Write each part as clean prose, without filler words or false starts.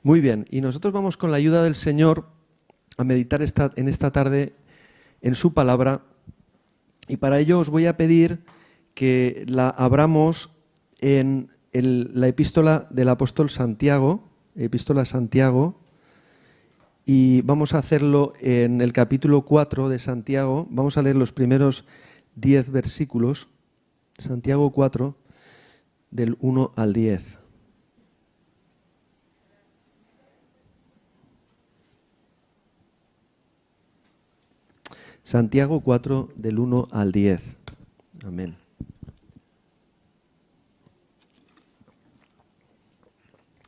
Muy bien, y nosotros vamos con la ayuda del Señor a meditar en esta tarde en su palabra, y para ello os voy a pedir que la abramos en la epístola del apóstol Santiago, epístola a Santiago, y vamos a hacerlo en el capítulo 4 de Santiago. Vamos a leer los primeros 10 versículos, Santiago 4, del 1 al 10. Santiago 4, del 1 al 10. Amén.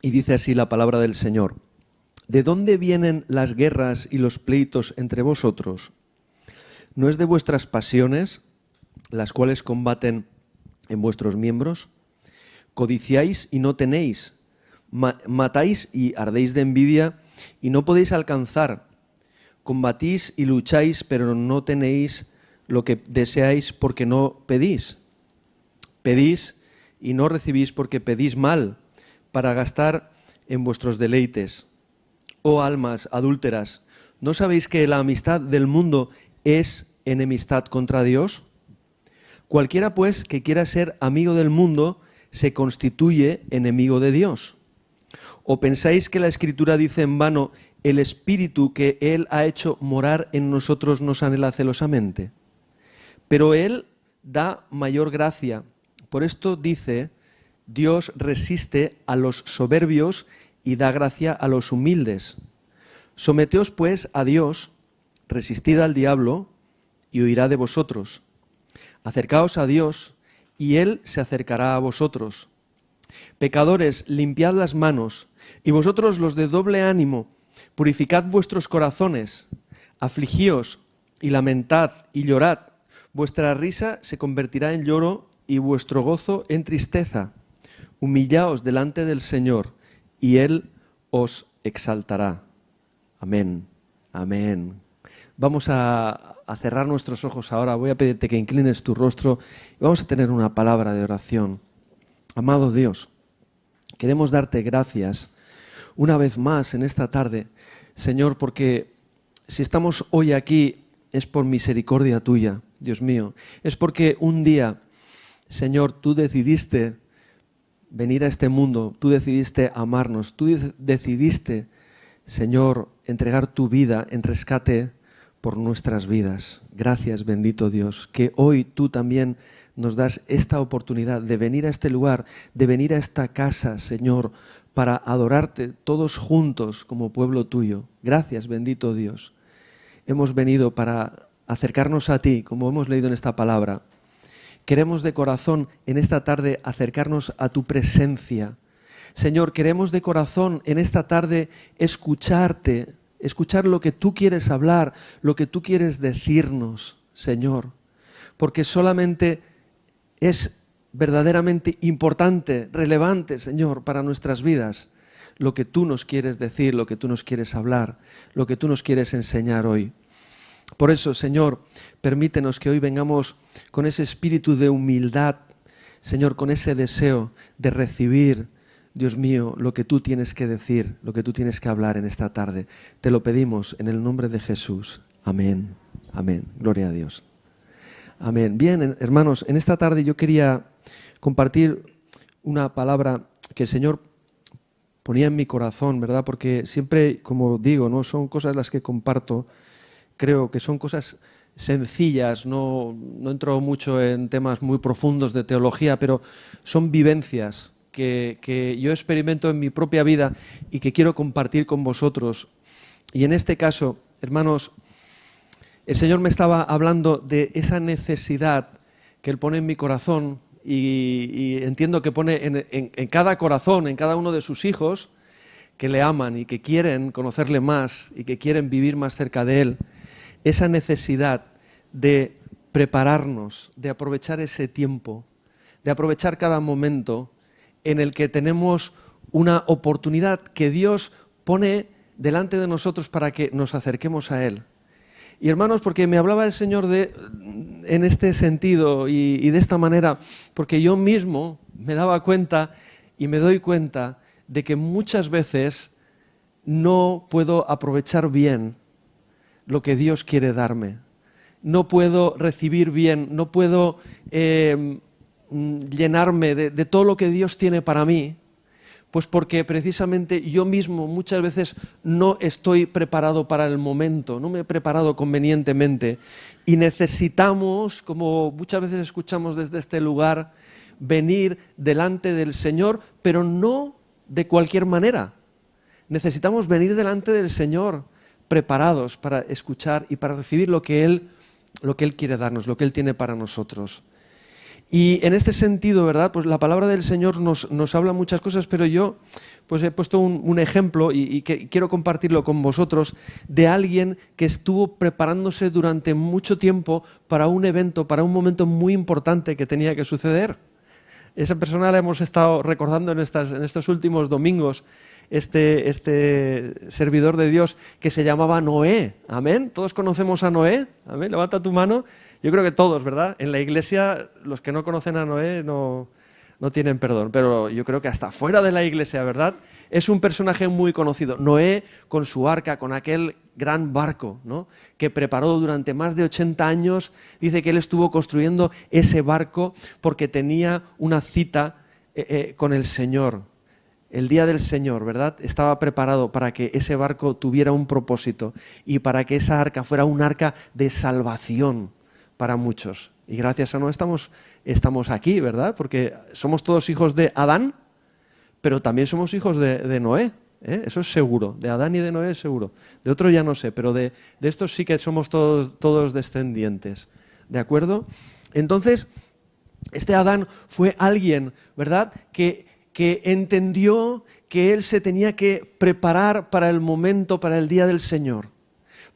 Y dice así la palabra del Señor: ¿De dónde vienen las guerras y los pleitos entre vosotros? ¿No es de vuestras pasiones, las cuales combaten en vuestros miembros? Codiciáis y no tenéis, matáis y ardéis de envidia y no podéis alcanzar. Combatís y lucháis, pero no tenéis lo que deseáis porque no pedís. Pedís y no recibís porque pedís mal, para gastar en vuestros deleites. Oh almas adúlteras, ¿no sabéis que la amistad del mundo es enemistad contra Dios? Cualquiera, pues, que quiera ser amigo del mundo, se constituye enemigo de Dios. ¿O pensáis que la Escritura dice en vano: el Espíritu que Él ha hecho morar en nosotros nos anhela celosamente? Pero Él da mayor gracia. Por esto dice: Dios resiste a los soberbios y da gracia a los humildes. Someteos pues a Dios, resistid al diablo y huirá de vosotros. Acercaos a Dios y Él se acercará a vosotros. Pecadores, limpiad las manos, y vosotros los de doble ánimo, purificad vuestros corazones, afligíos y lamentad y llorad. Vuestra risa se convertirá en lloro y vuestro gozo en tristeza. Humillaos delante del Señor y Él os exaltará. Amén. Amén. Vamos a cerrar nuestros ojos ahora. Voy a pedirte que inclines tu rostro y vamos a tener una palabra de oración. Amado Dios, queremos darte gracias una vez más en esta tarde, Señor, porque si estamos hoy aquí es por misericordia tuya, Dios mío. Es porque un día, Señor, tú decidiste venir a este mundo, tú decidiste amarnos, tú decidiste, Señor, entregar tu vida en rescate por nuestras vidas. Gracias, bendito Dios, que hoy tú también nos das esta oportunidad de venir a este lugar, de venir a esta casa, Señor, para adorarte todos juntos como pueblo tuyo. Gracias, bendito Dios. Hemos venido para acercarnos a ti, como hemos leído en esta palabra. Queremos de corazón en esta tarde acercarnos a tu presencia. Señor, queremos de corazón en esta tarde escucharte, escuchar lo que tú quieres hablar, lo que tú quieres decirnos, Señor. Porque solamente es verdaderamente importante, relevante, Señor, para nuestras vidas, lo que tú nos quieres decir, lo que tú nos quieres hablar, lo que tú nos quieres enseñar hoy. Por eso, Señor, permítenos que hoy vengamos con ese espíritu de humildad, Señor, con ese deseo de recibir, Dios mío, lo que tú tienes que decir, lo que tú tienes que hablar en esta tarde. Te lo pedimos en el nombre de Jesús. Amén. Amén. Gloria a Dios. Amén. Bien, hermanos, en esta tarde yo quería compartir una palabra que el Señor ponía en mi corazón, ¿verdad? Porque siempre, como digo, ¿no? Son cosas las que comparto. Creo que son cosas sencillas, no entro mucho en temas muy profundos de teología, pero son vivencias que yo experimento en mi propia vida y que quiero compartir con vosotros. Y en este caso, hermanos, el Señor me estaba hablando de esa necesidad que Él pone en mi corazón y entiendo que pone en cada corazón, en cada uno de sus hijos, que le aman y que quieren conocerle más y que quieren vivir más cerca de Él. Esa necesidad de prepararnos, de aprovechar ese tiempo, de aprovechar cada momento en el que tenemos una oportunidad que Dios pone delante de nosotros para que nos acerquemos a Él. Y hermanos, porque me hablaba el Señor en este sentido y de esta manera, porque yo mismo me daba cuenta y me doy cuenta de que muchas veces no puedo aprovechar bien lo que Dios quiere darme. No puedo recibir bien, no puedo llenarme de todo lo que Dios tiene para mí, pues porque precisamente yo mismo muchas veces no estoy preparado para el momento, no me he preparado convenientemente y necesitamos, como muchas veces escuchamos desde este lugar, venir delante del Señor, pero no de cualquier manera. Necesitamos venir delante del Señor preparados para escuchar y para recibir lo que Él quiere darnos, lo que Él tiene para nosotros. Y en este sentido, ¿verdad? Pues la palabra del Señor nos habla muchas cosas, pero yo pues he puesto un ejemplo y quiero compartirlo con vosotros de alguien que estuvo preparándose durante mucho tiempo para un evento, para un momento muy importante que tenía que suceder. Esa persona la hemos estado recordando en estos últimos domingos, este servidor de Dios que se llamaba Noé. ¿Amén? ¿Todos conocemos a Noé? ¿Amén? Levanta tu mano. Yo creo que todos, ¿verdad? En la iglesia, los que no conocen a Noé no tienen perdón, pero yo creo que hasta fuera de la iglesia, ¿verdad? Es un personaje muy conocido. Noé con su arca, con aquel gran barco, ¿no? Que preparó durante más de 80 años. Dice que él estuvo construyendo ese barco porque tenía una cita con el Señor. El día del Señor, ¿verdad? Estaba preparado para que ese barco tuviera un propósito y para que esa arca fuera un arca de salvación para muchos. Y gracias a Noé estamos aquí, ¿verdad? Porque somos todos hijos de Adán, pero también somos hijos de Noé, ¿eh? Eso es seguro. De Adán y de Noé es seguro. De otro ya no sé, pero de estos sí que somos todos descendientes. ¿De acuerdo? Entonces, este Adán fue alguien, ¿verdad?, que entendió que él se tenía que preparar para el momento, para el día del Señor.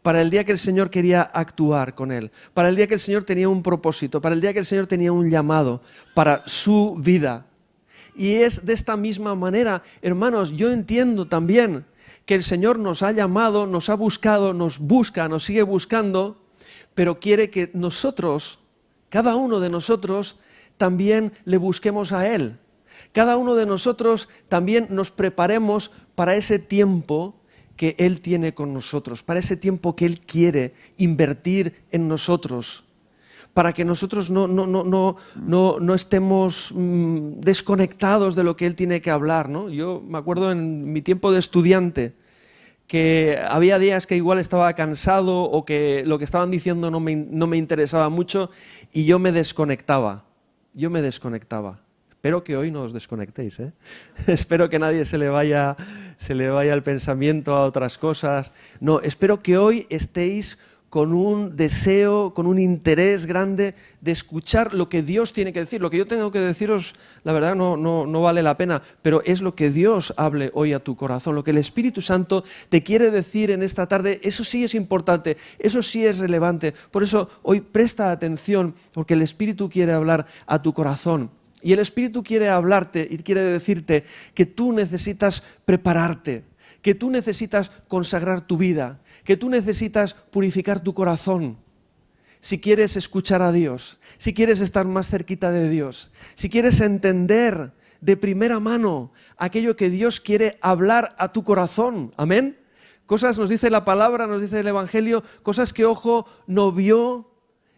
Para el día que el Señor quería actuar con él, para el día que el Señor tenía un propósito, para el día que el Señor tenía un llamado para su vida. Y es de esta misma manera, hermanos, yo entiendo también que el Señor nos ha llamado, nos ha buscado, nos busca, nos sigue buscando, pero quiere que nosotros, cada uno de nosotros, también le busquemos a Él. Cada uno de nosotros también nos preparemos para ese tiempo que Él tiene con nosotros, para ese tiempo que Él quiere invertir en nosotros, para que nosotros no estemos desconectados de lo que Él tiene que hablar, ¿no? Yo me acuerdo en mi tiempo de estudiante que había días que igual estaba cansado o que lo que estaban diciendo no me interesaba mucho y yo me desconectaba. Espero que hoy no os desconectéis, ¿eh? Espero que nadie se le vaya el pensamiento a otras cosas. No, espero que hoy estéis con un deseo, con un interés grande de escuchar lo que Dios tiene que decir. Lo que yo tengo que deciros, la verdad, no vale la pena, pero es lo que Dios hable hoy a tu corazón, lo que el Espíritu Santo te quiere decir en esta tarde. Eso sí es importante, eso sí es relevante. Por eso hoy presta atención, porque el Espíritu quiere hablar a tu corazón. Y el Espíritu quiere hablarte y quiere decirte que tú necesitas prepararte, que tú necesitas consagrar tu vida, que tú necesitas purificar tu corazón. Si quieres escuchar a Dios, si quieres estar más cerquita de Dios, si quieres entender de primera mano aquello que Dios quiere hablar a tu corazón. Amén. Cosas nos dice la palabra, nos dice el Evangelio, cosas que ojo no vio,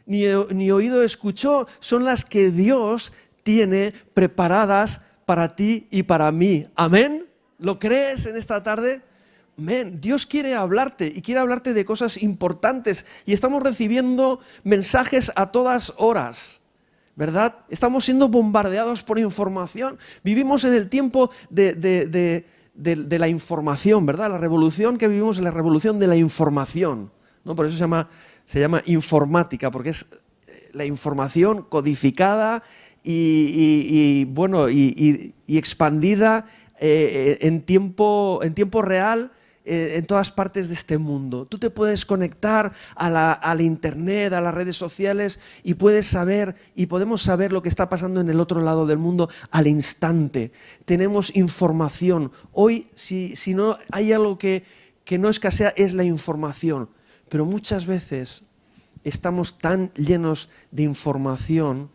ni oído escuchó, son las que Dios tiene preparadas para ti y para mí. Amén. ¿Lo crees en esta tarde? Amén. Dios quiere hablarte y quiere hablarte de cosas importantes y estamos recibiendo mensajes a todas horas, ¿verdad? Estamos siendo bombardeados por información. Vivimos en el tiempo de la información, ¿verdad? La revolución que vivimos es la revolución de la información, ¿no? Por eso se llama informática, porque es la información codificada y expandida en tiempo real en todas partes de este mundo. Tú te puedes conectar al internet, a las redes sociales y puedes saber y podemos saber lo que está pasando en el otro lado del mundo al instante. Tenemos información. Hoy, si no hay algo que no escasea, es la información. Pero muchas veces estamos tan llenos de información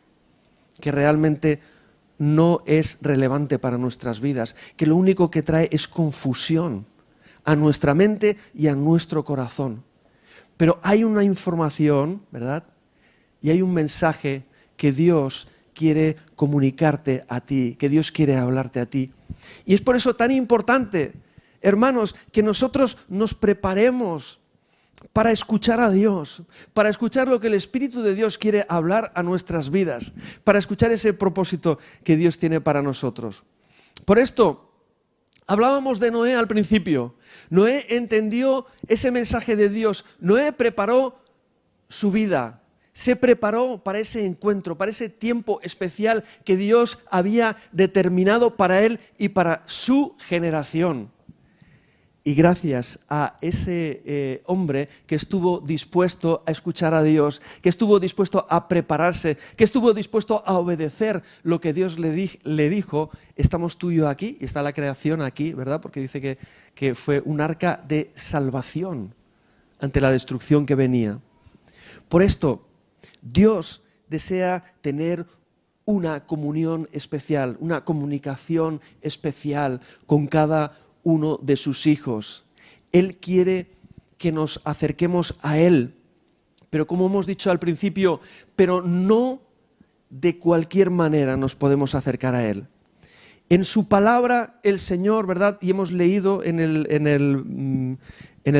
que realmente no es relevante para nuestras vidas, que lo único que trae es confusión. a nuestra mente y a nuestro corazón. Pero hay una información, ¿verdad? Y hay un mensaje que Dios quiere comunicarte a ti, que Dios quiere hablarte a ti. Y es por eso tan importante, hermanos, que nosotros nos preparemos para escuchar a Dios, para escuchar lo que el Espíritu de Dios quiere hablar a nuestras vidas, para escuchar ese propósito que Dios tiene para nosotros. Por esto, hablábamos de Noé al principio. Noé entendió ese mensaje de Dios. Noé preparó su vida, se preparó para ese encuentro, para ese tiempo especial que Dios había determinado para él y para su generación. Y gracias a ese hombre que estuvo dispuesto a escuchar a Dios, que estuvo dispuesto a prepararse, que estuvo dispuesto a obedecer lo que Dios le dijo, estamos tú y yo aquí, y está la creación aquí, ¿verdad? Porque dice que fue un arca de salvación ante la destrucción que venía. Por esto, Dios desea tener una comunión especial, una comunicación especial con cada uno de sus hijos. Él quiere que nos acerquemos a Él, pero como hemos dicho al principio, pero no de cualquier manera nos podemos acercar a Él. En su palabra, el Señor, ¿verdad? Y hemos leído en el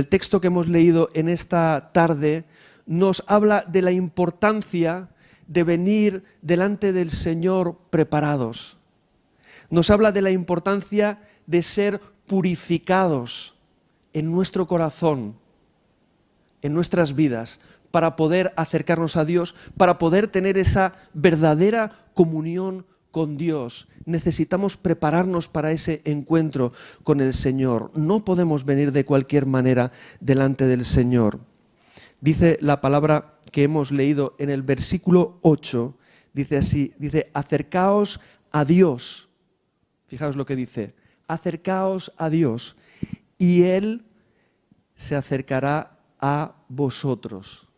texto que hemos leído en esta tarde, nos habla de la importancia de venir delante del Señor preparados. Nos habla de la importancia de ser purificados en nuestro corazón, en nuestras vidas, para poder acercarnos a Dios, para poder tener esa verdadera comunión con Dios. Necesitamos prepararnos para ese encuentro con el Señor. No podemos venir de cualquier manera delante del Señor. Dice la palabra que hemos leído en el versículo 8, dice así, dice, acercaos a Dios. Fijaos lo que dice, acercaos a Dios y Él se acercará a vosotros.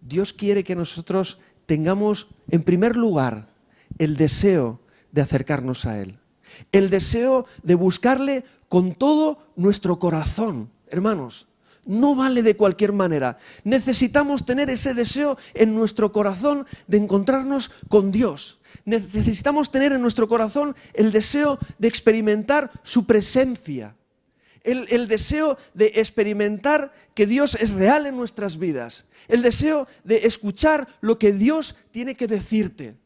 Dios quiere que nosotros tengamos, en primer lugar, el deseo de acercarnos a Él. El deseo de buscarle con todo nuestro corazón. Hermanos, no vale de cualquier manera. Necesitamos tener ese deseo en nuestro corazón de encontrarnos con Dios. Necesitamos tener en nuestro corazón el deseo de experimentar su presencia. El deseo de experimentar que Dios es real en nuestras vidas. El deseo de escuchar lo que Dios tiene que decirte.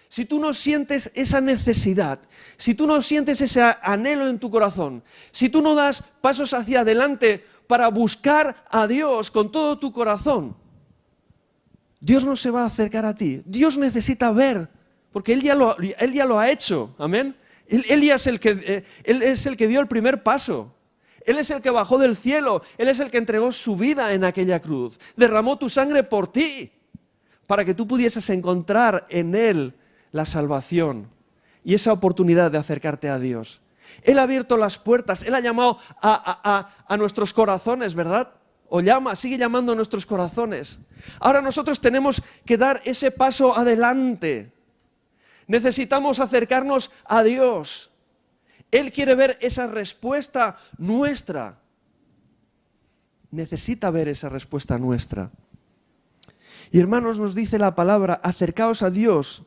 Si tú no sientes esa necesidad, si tú no sientes ese anhelo en tu corazón, si tú no das pasos hacia adelante para buscar a Dios con todo tu corazón, Dios no se va a acercar a ti. Dios necesita ver, porque Él ya lo ha hecho, amén. Él es el que dio el primer paso. Él es el que bajó del cielo. Él es el que entregó su vida en aquella cruz. Derramó tu sangre por ti, para que tú pudieses encontrar en Él la salvación y esa oportunidad de acercarte a Dios. Él ha abierto las puertas, Él ha llamado a nuestros corazones, ¿verdad? Sigue llamando a nuestros corazones. Ahora nosotros tenemos que dar ese paso adelante. Necesitamos acercarnos a Dios. Él quiere ver esa respuesta nuestra. Necesita ver esa respuesta nuestra. Y hermanos, nos dice la palabra, acercaos a Dios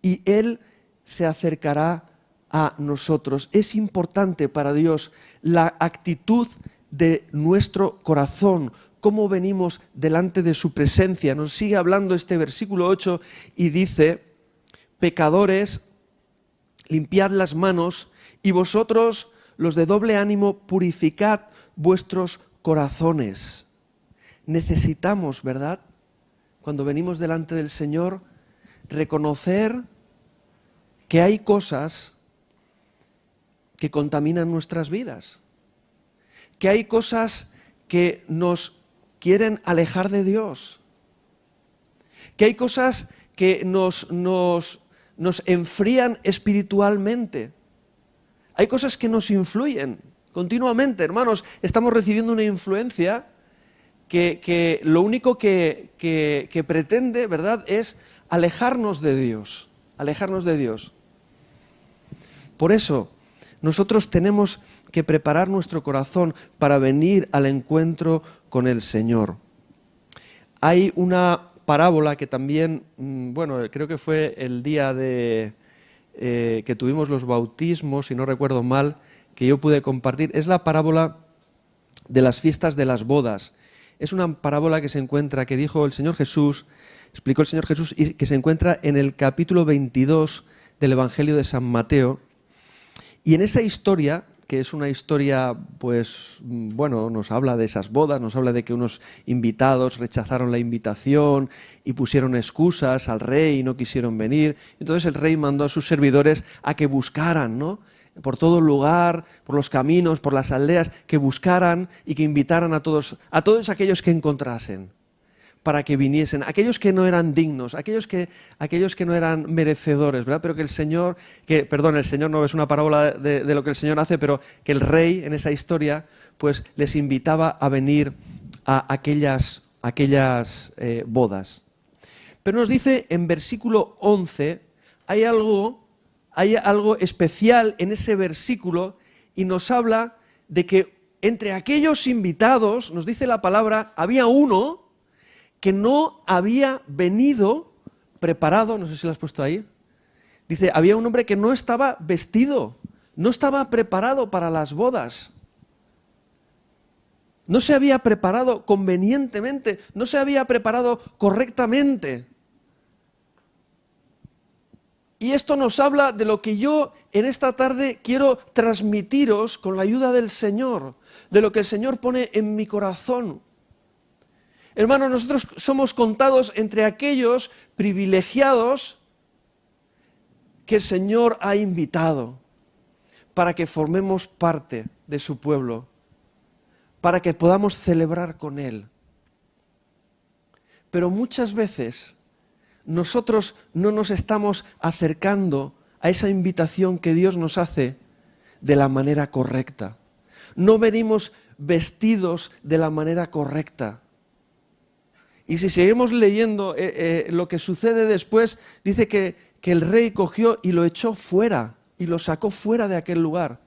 y Él se acercará a nosotros. Es importante para Dios la actitud de nuestro corazón, cómo venimos delante de su presencia. Nos sigue hablando este versículo 8 y dice, pecadores, limpiad las manos y vosotros, los de doble ánimo, purificad vuestros corazones. Necesitamos, ¿verdad?, cuando venimos delante del Señor, reconocer que hay cosas que contaminan nuestras vidas, que hay cosas que nos quieren alejar de Dios, que hay cosas que nos enfrían espiritualmente, hay cosas que nos influyen continuamente. Hermanos, estamos recibiendo una influencia que lo único que pretende, ¿verdad?, es alejarnos de Dios, alejarnos de Dios. Por eso, nosotros tenemos que preparar nuestro corazón para venir al encuentro con el Señor. Hay una parábola que también, creo que fue el día que tuvimos los bautismos, si no recuerdo mal, que yo pude compartir. Es la parábola de las fiestas de las bodas. Es una parábola que dijo el Señor Jesús, explicó el Señor Jesús, y que se encuentra en el capítulo 22 del Evangelio de San Mateo. Y en esa historia, que es una historia, nos habla de esas bodas, nos habla de que unos invitados rechazaron la invitación y pusieron excusas al rey y no quisieron venir. Entonces el rey mandó a sus servidores a que buscaran, ¿no?, por todo lugar, por los caminos, por las aldeas, que buscaran y que invitaran a todos aquellos que encontrasen, para que viniesen, aquellos que no eran dignos, aquellos que no eran merecedores, ¿verdad? Pero que el Señor no es una parábola de lo que el Señor hace, pero que el rey en esa historia pues les invitaba a venir a aquellas bodas. Pero nos dice en versículo 11, hay algo especial en ese versículo, y nos habla de que entre aquellos invitados, nos dice la palabra, había uno que no había venido preparado, no sé si lo has puesto ahí, dice, había un hombre que no estaba vestido, no estaba preparado para las bodas, no se había preparado convenientemente, no se había preparado correctamente. Y esto nos habla de lo que yo en esta tarde quiero transmitiros con la ayuda del Señor, de lo que el Señor pone en mi corazón. Hermanos, nosotros somos contados entre aquellos privilegiados que el Señor ha invitado para que formemos parte de su pueblo, para que podamos celebrar con Él. Pero muchas veces nosotros no nos estamos acercando a esa invitación que Dios nos hace de la manera correcta. No venimos vestidos de la manera correcta. Y si seguimos leyendo lo que sucede después, dice que el rey cogió y lo echó fuera, y lo sacó fuera de aquel lugar,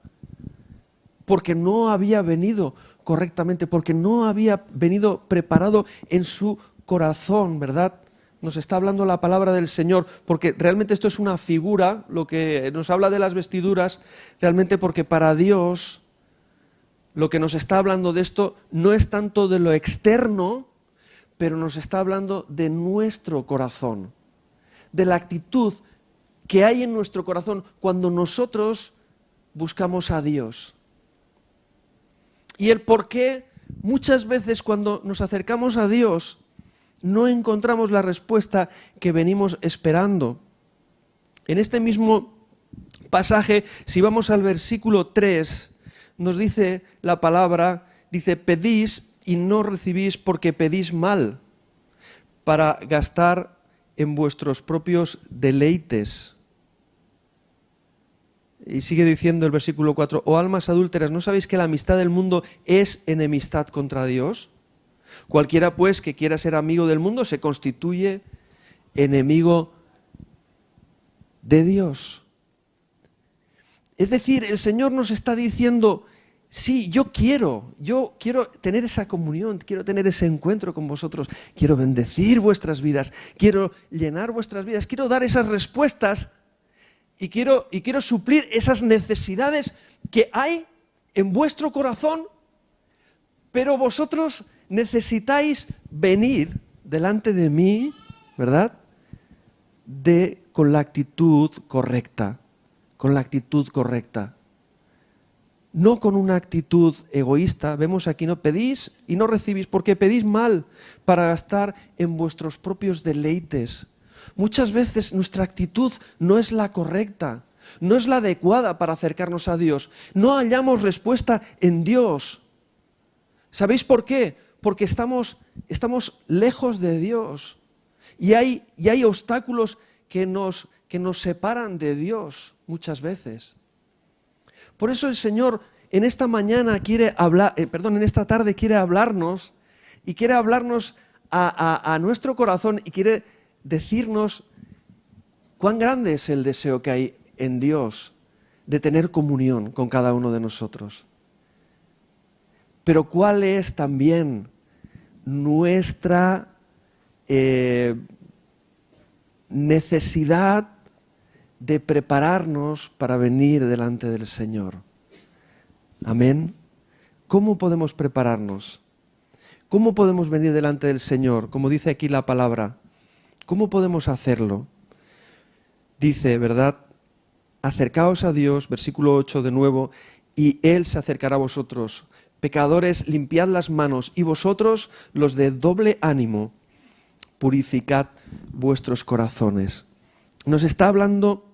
porque no había venido correctamente, porque no había venido preparado en su corazón, ¿verdad? Nos está hablando la palabra del Señor, porque realmente esto es una figura, lo que nos habla de las vestiduras, realmente porque para Dios lo que nos está hablando de esto no es tanto de lo externo, pero nos está hablando de nuestro corazón, de la actitud que hay en nuestro corazón cuando nosotros buscamos a Dios. Y el por qué muchas veces cuando nos acercamos a Dios no encontramos la respuesta que venimos esperando. En este mismo pasaje, si vamos al versículo 3, nos dice la palabra, dice, pedís y no recibís porque pedís mal, para gastar en vuestros propios deleites. Y sigue diciendo el versículo 4, oh almas adúlteras, ¿no sabéis que la amistad del mundo es enemistad contra Dios? Cualquiera pues que quiera ser amigo del mundo se constituye enemigo de Dios. Es decir, el Señor nos está diciendo, sí, yo quiero tener esa comunión, quiero tener ese encuentro con vosotros, quiero bendecir vuestras vidas, quiero llenar vuestras vidas, quiero dar esas respuestas y quiero suplir esas necesidades que hay en vuestro corazón, pero vosotros necesitáis venir delante de mí, ¿verdad? Con la actitud correcta, No con una actitud egoísta. Vemos aquí, no pedís y no recibís, porque pedís mal para gastar en vuestros propios deleites. Muchas veces nuestra actitud no es la correcta, no es la adecuada para acercarnos a Dios. No hallamos respuesta en Dios. ¿Sabéis por qué? Porque estamos lejos de Dios y hay obstáculos que nos separan de Dios muchas veces. Por eso el Señor en esta mañana en esta tarde quiere hablarnos y quiere hablarnos a nuestro corazón y quiere decirnos cuán grande es el deseo que hay en Dios de tener comunión con cada uno de nosotros. Pero ¿cuál es también nuestra necesidad de prepararnos para venir delante del Señor? Amén. ¿Cómo podemos prepararnos? ¿Cómo podemos venir delante del Señor? Como dice aquí la palabra, ¿cómo podemos hacerlo? Dice, ¿verdad? Acercaos a Dios, versículo 8 de nuevo, y Él se acercará a vosotros. Pecadores, limpiad las manos, y vosotros, los de doble ánimo, purificad vuestros corazones. Nos está hablando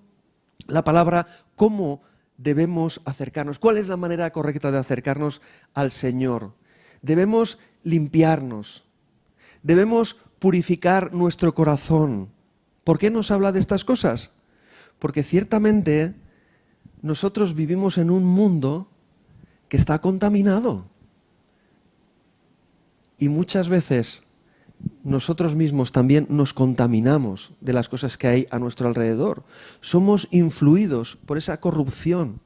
la palabra cómo debemos acercarnos. ¿Cuál es la manera correcta de acercarnos al Señor? Debemos limpiarnos, debemos purificar nuestro corazón. ¿Por qué nos habla de estas cosas? Porque ciertamente nosotros vivimos en un mundo que está contaminado. Y muchas veces nosotros mismos también nos contaminamos de las cosas que hay a nuestro alrededor. Somos influidos por esa corrupción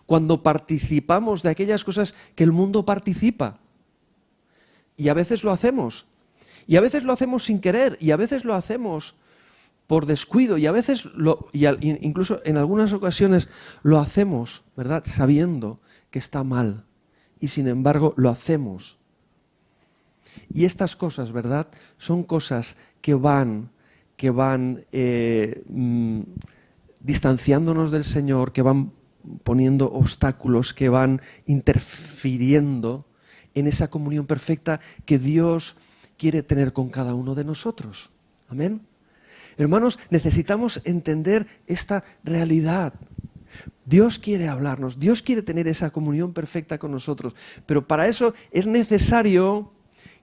cuando participamos de aquellas cosas que el mundo participa. Y a veces lo hacemos. Y a veces lo hacemos sin querer. Y a veces lo hacemos por descuido. Y a veces, incluso en algunas ocasiones, lo hacemos, ¿verdad? Sabiendo que está mal. Y sin embargo, lo hacemos. Y estas cosas, ¿verdad? Son cosas que van distanciándonos del Señor, que van poniendo obstáculos, que van interfiriendo en esa comunión perfecta que Dios quiere tener con cada uno de nosotros. Amén. Hermanos, necesitamos entender esta realidad. Dios quiere hablarnos, Dios quiere tener esa comunión perfecta con nosotros, pero para eso es necesario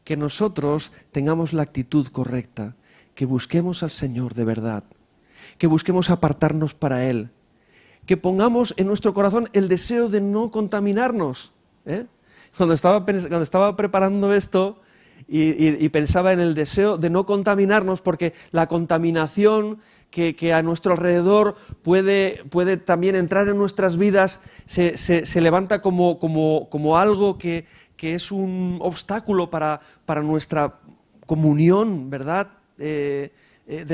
que nosotros tengamos la actitud correcta, que busquemos al Señor de verdad, que busquemos apartarnos para Él, que pongamos en nuestro corazón el deseo de no contaminarnos. Cuando estaba preparando esto y pensaba en el deseo de no contaminarnos, porque la contaminación que a nuestro alrededor puede también entrar en nuestras vidas, se levanta como algo que es un obstáculo para nuestra comunión, ¿verdad? De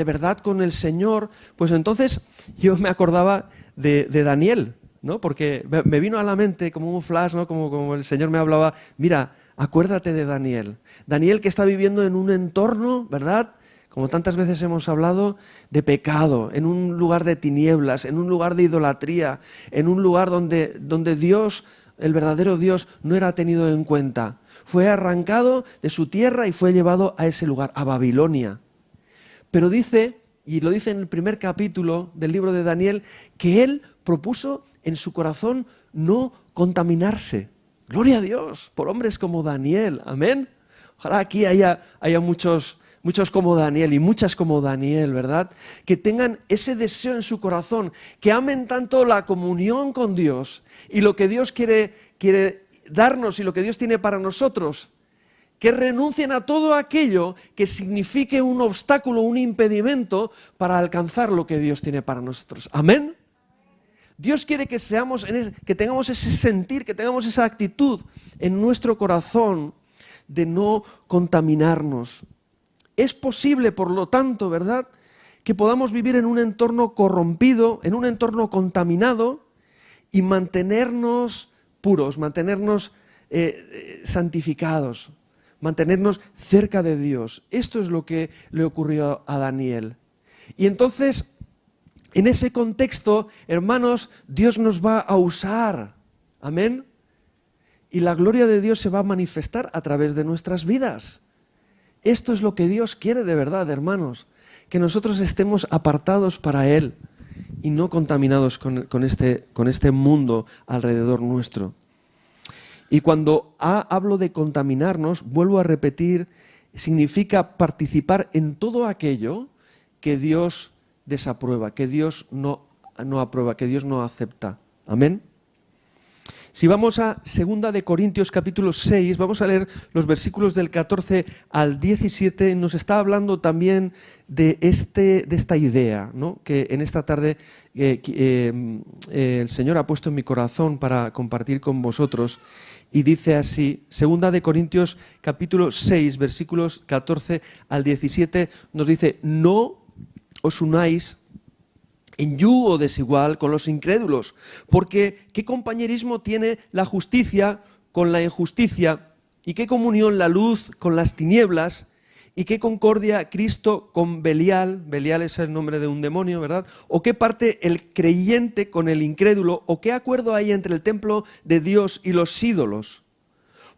verdad con el Señor. Pues entonces yo me acordaba de Daniel, ¿no? Porque me vino a la mente como un flash, ¿no? Como el Señor me hablaba, mira, acuérdate de Daniel. Daniel que está viviendo en un entorno, ¿verdad? Como tantas veces hemos hablado, de pecado, en un lugar de tinieblas, en un lugar de idolatría, en un lugar donde Dios, el verdadero Dios, no era tenido en cuenta. Fue arrancado de su tierra y fue llevado a ese lugar, a Babilonia. Pero dice, y lo dice en el primer capítulo del libro de Daniel, que él propuso en su corazón no contaminarse. Gloria a Dios por hombres como Daniel. Amén. Ojalá aquí haya muchos como Daniel y muchas como Daniel, ¿verdad? Que tengan ese deseo en su corazón, que amen tanto la comunión con Dios y lo que Dios quiere darnos y lo que Dios tiene para nosotros, que renuncien a todo aquello que signifique un obstáculo, un impedimento para alcanzar lo que Dios tiene para nosotros. Amén. Dios quiere que que tengamos ese sentir, que tengamos esa actitud en nuestro corazón de no contaminarnos. Es posible, por lo tanto, ¿verdad?, que podamos vivir en un entorno corrompido, en un entorno contaminado y mantenernos puros, mantenernos santificados, mantenernos cerca de Dios. Esto es lo que le ocurrió a Daniel. Y entonces, en ese contexto, hermanos, Dios nos va a usar. Amén. Y la gloria de Dios se va a manifestar a través de nuestras vidas. Esto es lo que Dios quiere de verdad, hermanos, que nosotros estemos apartados para Él y no contaminados con este mundo alrededor nuestro. Y cuando hablo de contaminarnos, vuelvo a repetir, significa participar en todo aquello que Dios desaprueba, que Dios no aprueba, que Dios no acepta. Amén. Si vamos a 2 de Corintios capítulo 6, vamos a leer los versículos del 14 al 17, nos está hablando también de esta idea, ¿no?, que en esta tarde el Señor ha puesto en mi corazón para compartir con vosotros. Y dice así, 2 de Corintios capítulo 6, versículos 14 al 17, nos dice: no os unáis en yugo desigual con los incrédulos, porque ¿qué compañerismo tiene la justicia con la injusticia? ¿Y qué comunión la luz con las tinieblas? ¿Y qué concordia Cristo con Belial? Belial es el nombre de un demonio, ¿verdad? ¿O qué parte el creyente con el incrédulo? ¿O qué acuerdo hay entre el templo de Dios y los ídolos?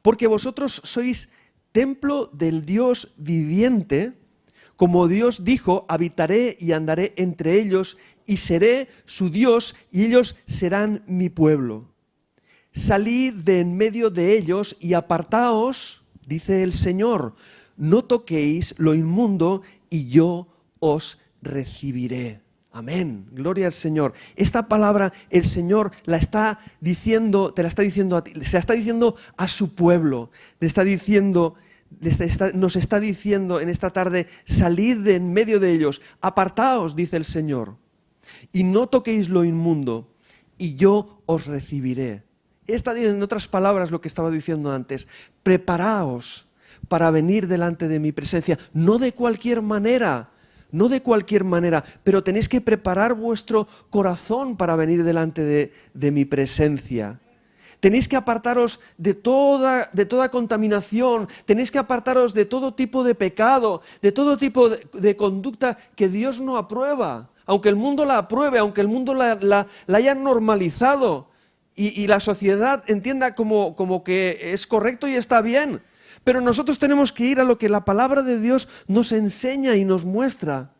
Porque vosotros sois templo del Dios viviente. Como Dios dijo, habitaré y andaré entre ellos y seré su Dios y ellos serán mi pueblo. Salid de en medio de ellos y apartaos, dice el Señor, no toquéis lo inmundo y yo os recibiré. Amén, gloria al Señor. Esta palabra el Señor la está diciendo, te la está diciendo a ti, se la está diciendo a su pueblo, nos está diciendo en esta tarde: salid de en medio de ellos, apartaos, dice el Señor, y no toquéis lo inmundo, y yo os recibiré. Está en otras palabras lo que estaba diciendo antes: preparaos para venir delante de mi presencia, no de cualquier manera, pero tenéis que preparar vuestro corazón para venir delante de mi presencia. Tenéis que apartaros de toda contaminación, tenéis que apartaros de todo tipo de pecado, de todo tipo de conducta que Dios no aprueba, aunque el mundo la apruebe, aunque el mundo la haya normalizado y la sociedad entienda como que es correcto y está bien. Pero nosotros tenemos que ir a lo que la palabra de Dios nos enseña y nos muestra.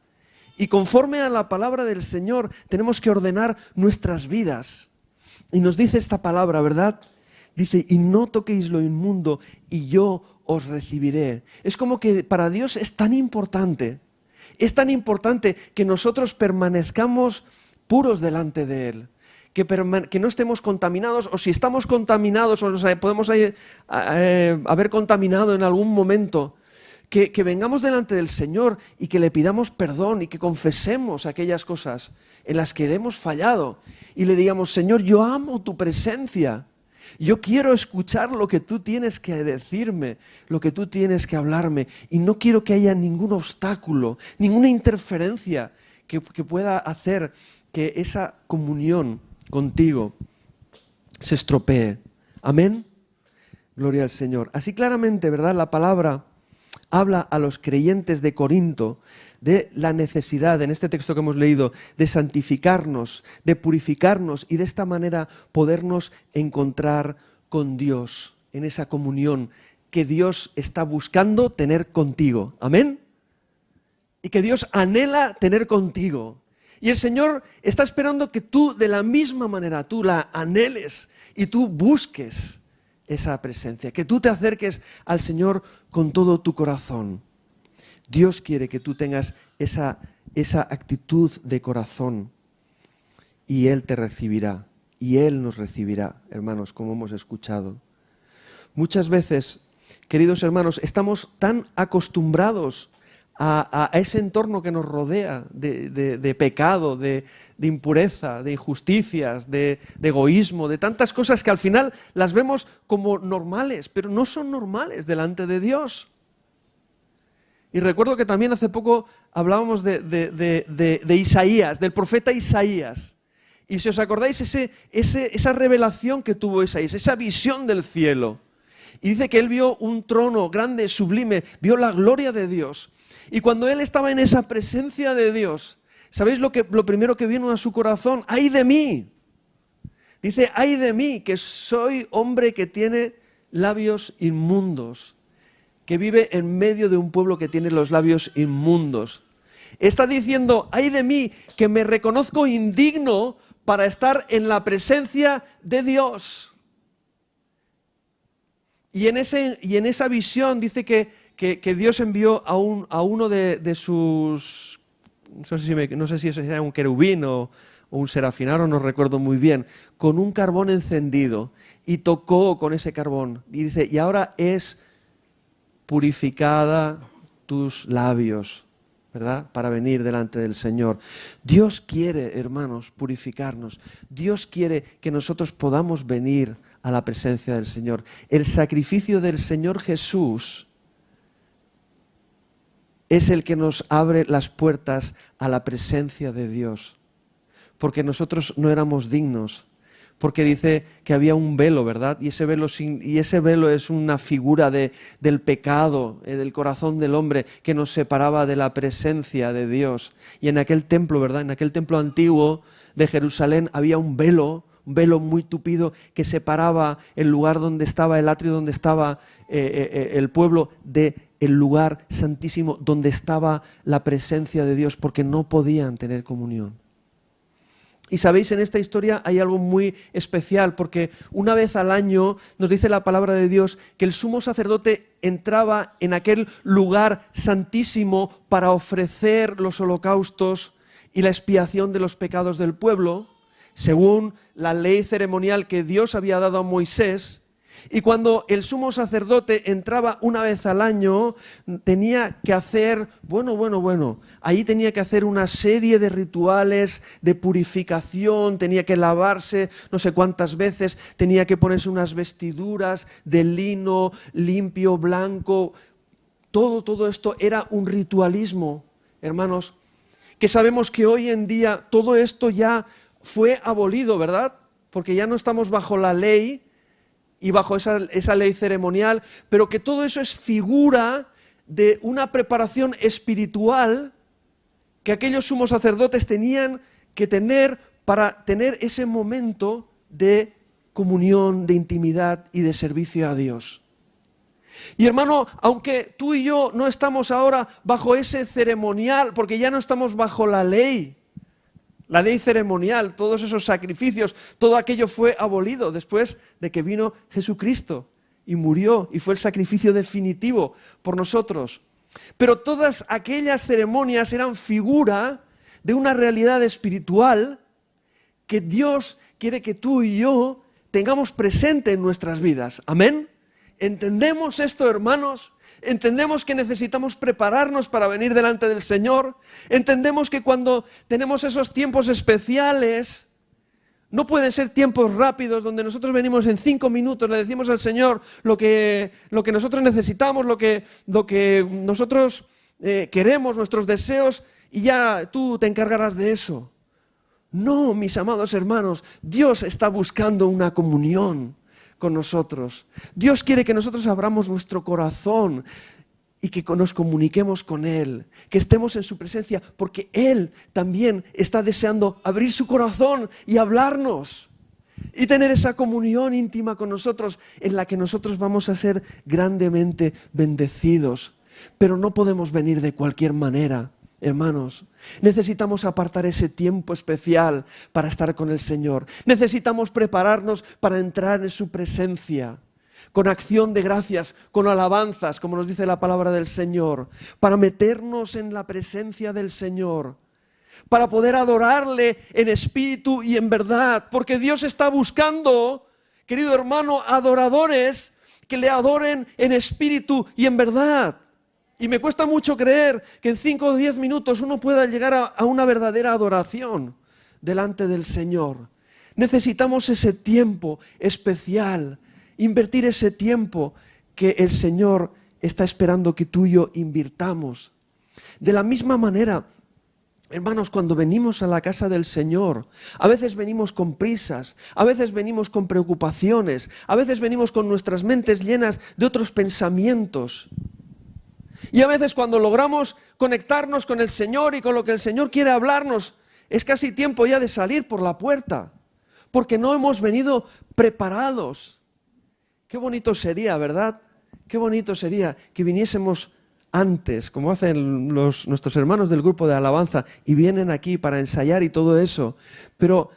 Y conforme a la palabra del Señor tenemos que ordenar nuestras vidas. Y nos dice esta palabra, ¿verdad? Dice: y no toquéis lo inmundo y yo os recibiré. Es como que para Dios es tan importante que nosotros permanezcamos puros delante de Él. Que no estemos contaminados, o si estamos contaminados o podemos haber contaminado en algún momento, que vengamos delante del Señor y que le pidamos perdón y que confesemos aquellas cosas en las que le hemos fallado y le digamos: Señor, yo amo tu presencia, yo quiero escuchar lo que tú tienes que decirme, lo que tú tienes que hablarme, y no quiero que haya ningún obstáculo, ninguna interferencia que pueda hacer que esa comunión contigo se estropee. Amén. Gloria al Señor. Así claramente, ¿verdad?, la palabra habla a los creyentes de Corinto de la necesidad, en este texto que hemos leído, de santificarnos, de purificarnos y de esta manera podernos encontrar con Dios en esa comunión que Dios está buscando tener contigo. Amén. Y que Dios anhela tener contigo. Y el Señor está esperando que tú de la misma manera, tú la anheles y tú busques esa presencia, que tú te acerques al Señor con todo tu corazón. Dios quiere que tú tengas esa actitud de corazón y Él te recibirá y Él nos recibirá, hermanos, como hemos escuchado. Muchas veces, queridos hermanos, estamos tan acostumbrados a ese entorno que nos rodea de pecado, de impureza, de injusticias, de egoísmo, de tantas cosas que al final las vemos como normales, pero no son normales delante de Dios. Y recuerdo que también hace poco hablábamos de Isaías, del profeta Isaías. Y si os acordáis, esa revelación que tuvo Isaías, esa visión del cielo. Y dice que él vio un trono grande, sublime, vio la gloria de Dios. Y cuando él estaba en esa presencia de Dios, ¿sabéis lo primero que vino a su corazón? ¡Ay de mí! Dice: ¡ay de mí, que soy hombre que tiene labios inmundos, que vive en medio de un pueblo que tiene los labios inmundos! Está diciendo: ¡ay de mí, que me reconozco indigno para estar en la presencia de Dios! Y en esa visión dice que Dios envió a uno de sus, no sé si eso era un querubín o o un serafín, ahora no recuerdo muy bien, con un carbón encendido y tocó con ese carbón. Y dice, y ahora es purificada tus labios, ¿verdad? Para venir delante del Señor. Dios quiere, hermanos, purificarnos. Dios quiere que nosotros podamos venir a la presencia del Señor. El sacrificio del Señor Jesús es el que nos abre las puertas a la presencia de Dios. Porque nosotros no éramos dignos. Porque dice que había un velo, ¿verdad? Y ese velo es una figura del pecado, del corazón del hombre, que nos separaba de la presencia de Dios. Y en aquel templo, ¿verdad? En aquel templo antiguo de Jerusalén había un velo muy tupido que separaba el lugar donde estaba el atrio, donde estaba el pueblo, del lugar santísimo, donde estaba la presencia de Dios, porque no podían tener comunión. Y sabéis, en esta historia hay algo muy especial, porque una vez al año nos dice la palabra de Dios que el sumo sacerdote entraba en aquel lugar santísimo para ofrecer los holocaustos y la expiación de los pecados del pueblo, según la ley ceremonial que Dios había dado a Moisés. Y cuando el sumo sacerdote entraba una vez al año, tenía que hacer, ahí tenía que hacer una serie de rituales de purificación, tenía que lavarse no sé cuántas veces, tenía que ponerse unas vestiduras de lino limpio, blanco. Todo esto era un ritualismo, hermanos, que sabemos que hoy en día todo esto ya fue abolido, ¿verdad? Porque ya no estamos bajo la ley y bajo esa ley ceremonial, pero que todo eso es figura de una preparación espiritual que aquellos sumos sacerdotes tenían que tener para tener ese momento de comunión, de intimidad y de servicio a Dios. Y hermano, aunque tú y yo no estamos ahora bajo ese ceremonial, porque ya no estamos bajo la ley ceremonial, todos esos sacrificios, todo aquello fue abolido después de que vino Jesucristo y murió y fue el sacrificio definitivo por nosotros. Pero todas aquellas ceremonias eran figura de una realidad espiritual que Dios quiere que tú y yo tengamos presente en nuestras vidas. ¿Amén? ¿Entendemos esto, hermanos? Entendemos que necesitamos prepararnos para venir delante del Señor. Entendemos que cuando tenemos esos tiempos especiales, no pueden ser tiempos rápidos donde nosotros venimos en 5 minutos, le decimos al Señor lo que nosotros necesitamos, lo que nosotros queremos, nuestros deseos, y ya tú te encargarás de eso. No, mis amados hermanos, Dios está buscando una comunión con nosotros. Dios quiere que nosotros abramos nuestro corazón y que nos comuniquemos con Él, que estemos en su presencia, porque Él también está deseando abrir su corazón y hablarnos y tener esa comunión íntima con nosotros en la que nosotros vamos a ser grandemente bendecidos. Pero no podemos venir de cualquier manera. Hermanos, necesitamos apartar ese tiempo especial para estar con el Señor. Necesitamos prepararnos para entrar en su presencia, con acción de gracias, con alabanzas, como nos dice la palabra del Señor, para meternos en la presencia del Señor, para poder adorarle en espíritu y en verdad, porque Dios está buscando, querido hermano, adoradores que le adoren en espíritu y en verdad. Y me cuesta mucho creer que en 5 o 10 minutos uno pueda llegar a una verdadera adoración delante del Señor. Necesitamos ese tiempo especial, invertir ese tiempo que el Señor está esperando que tú y yo invirtamos. De la misma manera, hermanos, cuando venimos a la casa del Señor, a veces venimos con prisas, a veces venimos con preocupaciones, a veces venimos con nuestras mentes llenas de otros pensamientos. Y a veces cuando logramos conectarnos con el Señor y con lo que el Señor quiere hablarnos, es casi tiempo ya de salir por la puerta, porque no hemos venido preparados. Qué bonito sería, ¿verdad? Qué bonito sería que viniésemos antes, como hacen nuestros hermanos del grupo de alabanza, y vienen aquí para ensayar y todo eso, pero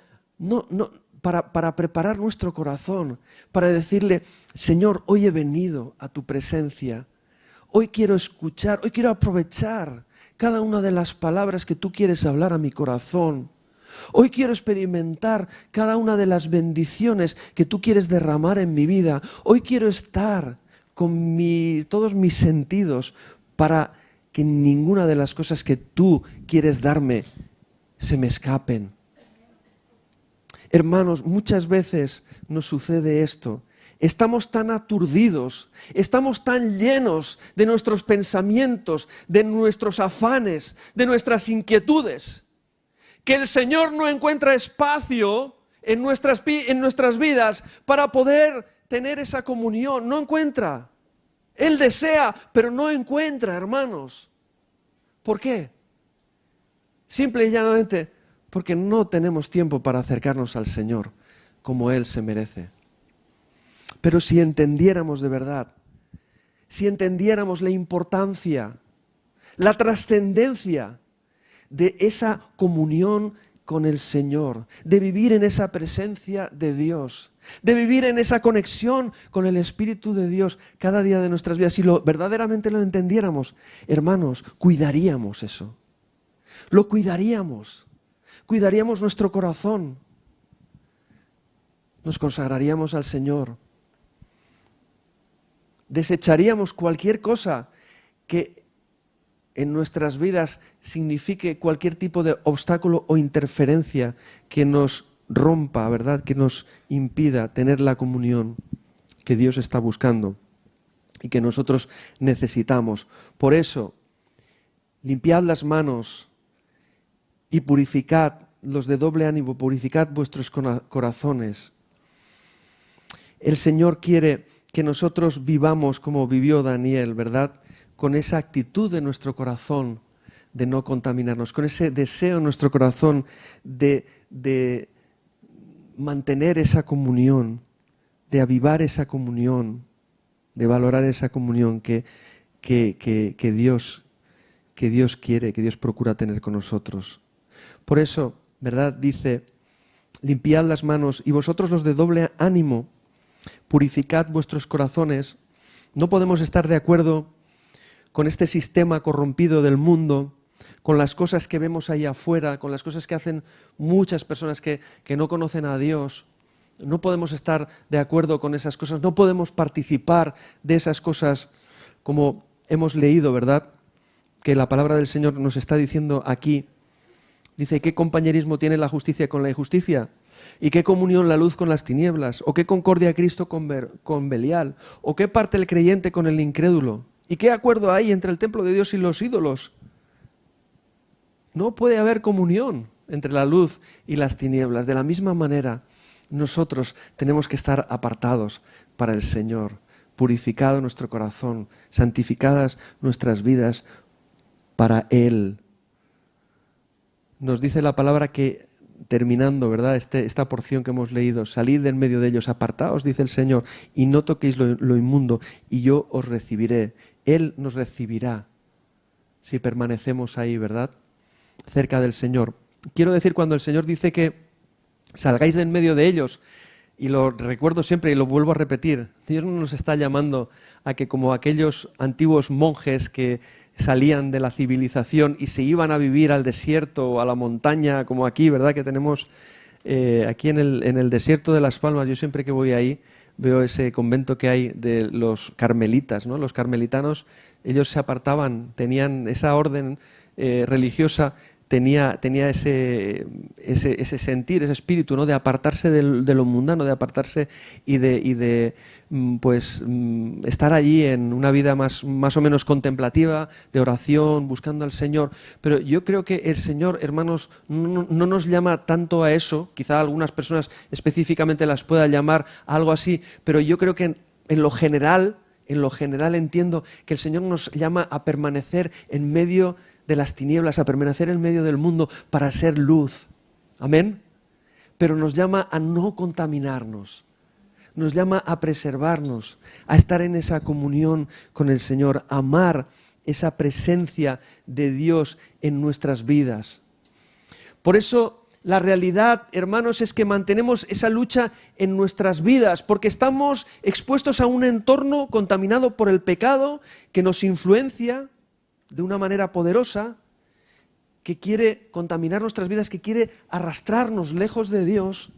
para preparar nuestro corazón, para decirle, Señor, hoy he venido a tu presencia. Hoy quiero escuchar, hoy quiero aprovechar cada una de las palabras que tú quieres hablar a mi corazón. Hoy quiero experimentar cada una de las bendiciones que tú quieres derramar en mi vida. Hoy quiero estar con todos mis sentidos para que ninguna de las cosas que tú quieres darme se me escapen. Hermanos, muchas veces nos sucede esto. Estamos tan aturdidos, estamos tan llenos de nuestros pensamientos, de nuestros afanes, de nuestras inquietudes, que el Señor no encuentra espacio en nuestras vidas para poder tener esa comunión. No encuentra. Él desea, pero no encuentra, hermanos. ¿Por qué? Simple y llanamente porque no tenemos tiempo para acercarnos al Señor como Él se merece. Pero si entendiéramos de verdad, si entendiéramos la importancia, la trascendencia de esa comunión con el Señor, de vivir en esa presencia de Dios, de vivir en esa conexión con el Espíritu de Dios cada día de nuestras vidas, si verdaderamente lo entendiéramos, hermanos, cuidaríamos eso. Lo cuidaríamos nuestro corazón, nos consagraríamos al Señor, desecharíamos cualquier cosa que en nuestras vidas signifique cualquier tipo de obstáculo o interferencia que nos rompa, ¿verdad? Que nos impida tener la comunión que Dios está buscando y que nosotros necesitamos. Por eso, limpiad las manos y purificad los de doble ánimo, purificad vuestros corazones. El Señor quiere que nosotros vivamos como vivió Daniel, ¿verdad? Con esa actitud de nuestro corazón de no contaminarnos, con ese deseo en nuestro corazón de mantener esa comunión, de avivar esa comunión, de valorar esa comunión que Dios quiere, que Dios procura tener con nosotros. Por eso, ¿verdad? Dice, limpiad las manos y vosotros los de doble ánimo, purificad vuestros corazones. No podemos estar de acuerdo con este sistema corrompido del mundo, con las cosas que vemos ahí afuera, con las cosas que hacen muchas personas que no conocen a Dios. No podemos estar de acuerdo con esas cosas, no podemos participar de esas cosas como hemos leído, ¿verdad? Que la palabra del Señor nos está diciendo aquí. Dice, ¿qué compañerismo tiene la justicia con la injusticia? ¿Y qué comunión la luz con las tinieblas? ¿O qué concordia Cristo con Belial? ¿O qué parte el creyente con el incrédulo? ¿Y qué acuerdo hay entre el templo de Dios y los ídolos? No puede haber comunión entre la luz y las tinieblas. De la misma manera, nosotros tenemos que estar apartados para el Señor, purificado nuestro corazón, santificadas nuestras vidas para Él. Nos dice la palabra que, terminando, ¿verdad? Esta porción que hemos leído, salid del medio de ellos, apartaos, dice el Señor, y no toquéis lo inmundo, y yo os recibiré. Él nos recibirá si permanecemos ahí, ¿verdad? Cerca del Señor. Quiero decir, cuando el Señor dice que salgáis del medio de ellos, y lo recuerdo siempre y lo vuelvo a repetir, Dios no nos está llamando a que como aquellos antiguos monjes que salían de la civilización y se iban a vivir al desierto o a la montaña, como aquí, ¿verdad? Que tenemos aquí en el desierto de Las Palmas. Yo siempre que voy ahí veo ese convento que hay de los carmelitas, ¿no? Los carmelitanos, ellos se apartaban, tenían esa orden religiosa, tenía ese sentir, ese espíritu, ¿no? De apartarse de lo mundano, de apartarse y de estar allí en una vida más o menos contemplativa, de oración, buscando al Señor. Pero yo creo que el Señor, hermanos, no nos llama tanto a eso. Quizá algunas personas específicamente las pueda llamar a algo así, pero yo creo que en lo general entiendo que el Señor nos llama a permanecer en medio de las tinieblas, a permanecer en medio del mundo para ser luz. Amén. Pero nos llama a no contaminarnos. Nos llama a preservarnos, a estar en esa comunión con el Señor, a amar esa presencia de Dios en nuestras vidas. Por eso, la realidad, hermanos, es que mantenemos esa lucha en nuestras vidas, porque estamos expuestos a un entorno contaminado por el pecado que nos influencia de una manera poderosa, que quiere contaminar nuestras vidas, que quiere arrastrarnos lejos de Dios.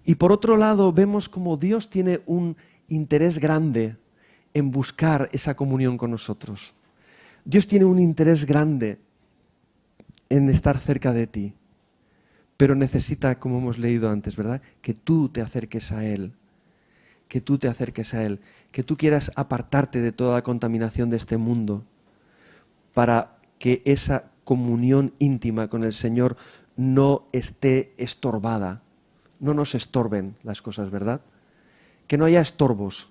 Y por otro lado vemos como Dios tiene un interés grande en buscar esa comunión con nosotros. Dios tiene un interés grande en estar cerca de ti, pero necesita, como hemos leído antes, ¿verdad?, que tú te acerques a Él, que tú te acerques a Él, que tú quieras apartarte de toda la contaminación de este mundo para que esa comunión íntima con el Señor no esté estorbada, no nos estorben las cosas, ¿verdad? Que no haya estorbos,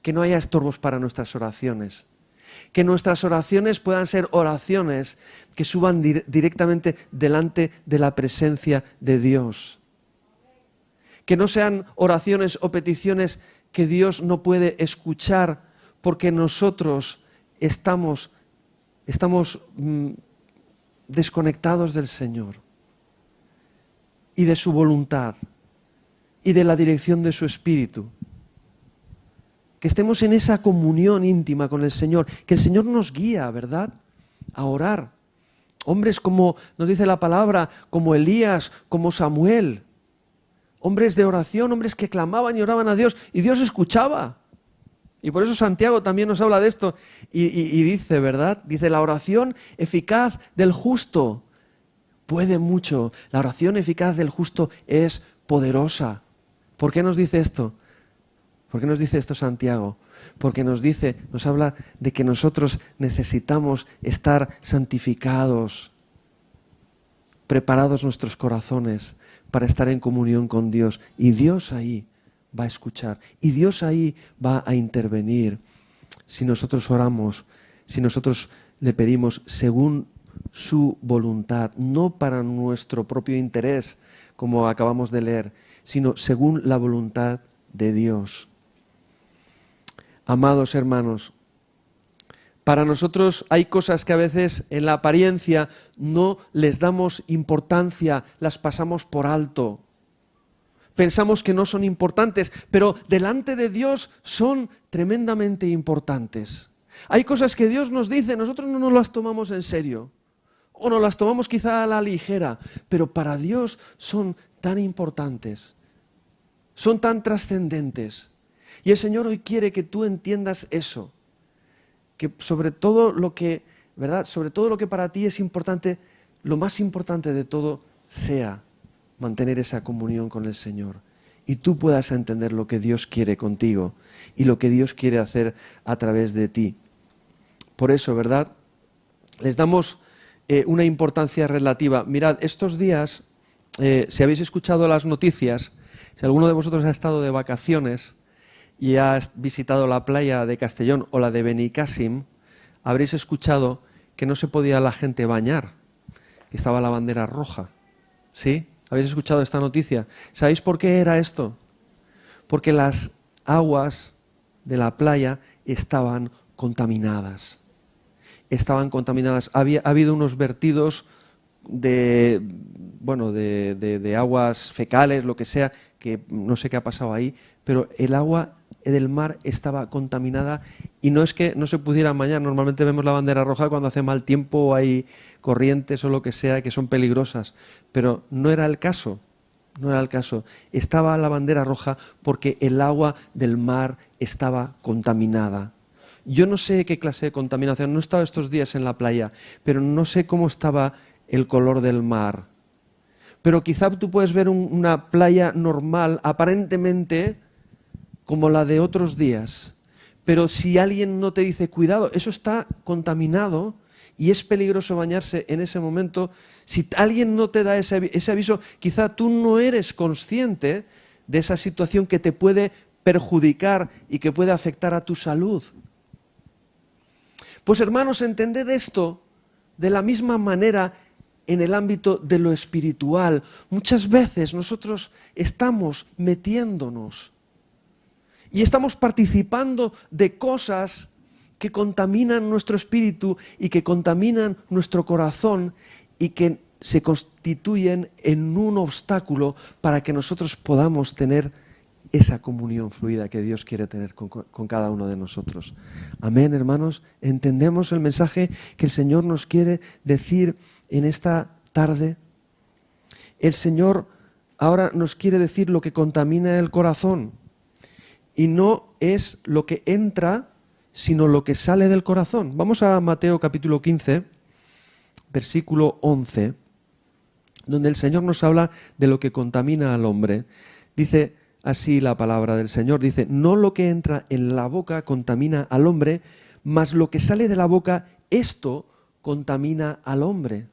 que no haya estorbos para nuestras oraciones. Que nuestras oraciones puedan ser oraciones que suban directamente delante de la presencia de Dios. Que no sean oraciones o peticiones que Dios no puede escuchar porque nosotros estamos desconectados del Señor y de su voluntad y de la dirección de su Espíritu. Que estemos en esa comunión íntima con el Señor, que el Señor nos guía, ¿verdad?, a orar. Hombres como nos dice la palabra, como Elías, como Samuel. Hombres de oración, hombres que clamaban y oraban a Dios y Dios escuchaba. Y por eso Santiago también nos habla de esto y dice, ¿verdad? Dice, la oración eficaz del justo puede mucho. La oración eficaz del justo es poderosa. ¿Por qué nos dice esto? ¿Por qué nos dice esto Santiago? Porque nos habla de que nosotros necesitamos estar santificados, preparados nuestros corazones para estar en comunión con Dios. Y Dios ahí va a escuchar. Y Dios ahí va a intervenir. Si nosotros oramos, si nosotros le pedimos según su voluntad, no para nuestro propio interés, como acabamos de leer, sino según la voluntad de Dios. Amados hermanos, para nosotros hay cosas que a veces en la apariencia no les damos importancia, las pasamos por alto. Pensamos que no son importantes, pero delante de Dios son tremendamente importantes. Hay cosas que Dios nos dice, nosotros no nos las tomamos en serio, o nos las tomamos quizá a la ligera, pero para Dios son tan importantes, son tan trascendentes. Y el Señor hoy quiere que tú entiendas eso, que sobre todo lo que, ¿verdad?, sobre todo lo que para ti es importante, lo más importante de todo sea mantener esa comunión con el Señor. Y tú puedas entender lo que Dios quiere contigo y lo que Dios quiere hacer a través de ti. Por eso, ¿verdad?, les damos una importancia relativa. Mirad, estos días, si habéis escuchado las noticias, si alguno de vosotros ha estado de vacaciones y has visitado la playa de Castellón o la de Benicàssim, habréis escuchado que no se podía la gente bañar, que estaba la bandera roja. ¿Sí? ¿Habéis escuchado esta noticia? ¿Sabéis por qué era esto? Porque las aguas de la playa estaban contaminadas. Estaban contaminadas. Ha habido unos vertidos de aguas fecales, lo que sea, que no sé qué ha pasado ahí, pero el agua del mar estaba contaminada y no es que no se pudieran bañar. Normalmente vemos la bandera roja cuando hace mal tiempo o hay corrientes o lo que sea que son peligrosas, pero no era el caso. No era el caso. Estaba la bandera roja porque el agua del mar estaba contaminada. Yo no sé qué clase de contaminación, no he estado estos días en la playa, pero no sé cómo estaba el color del mar. Pero quizá tú puedes ver una playa normal, aparentemente como la de otros días, pero si alguien no te dice, cuidado, eso está contaminado y es peligroso bañarse en ese momento, si alguien no te da ese aviso, quizá tú no eres consciente de esa situación que te puede perjudicar y que puede afectar a tu salud. Pues hermanos, entended esto de la misma manera en el ámbito de lo espiritual. Muchas veces nosotros estamos metiéndonos y estamos participando de cosas que contaminan nuestro espíritu y que contaminan nuestro corazón y que se constituyen en un obstáculo para que nosotros podamos tener esa comunión fluida que Dios quiere tener con cada uno de nosotros. Amén, hermanos. ¿Entendemos el mensaje que el Señor nos quiere decir en esta tarde? El Señor ahora nos quiere decir lo que contamina el corazón. Y no es lo que entra, sino lo que sale del corazón. Vamos a Mateo capítulo 15, versículo 11, donde el Señor nos habla de lo que contamina al hombre. Dice así la palabra del Señor, dice: no lo que entra en la boca contamina al hombre, mas lo que sale de la boca, esto contamina al hombre.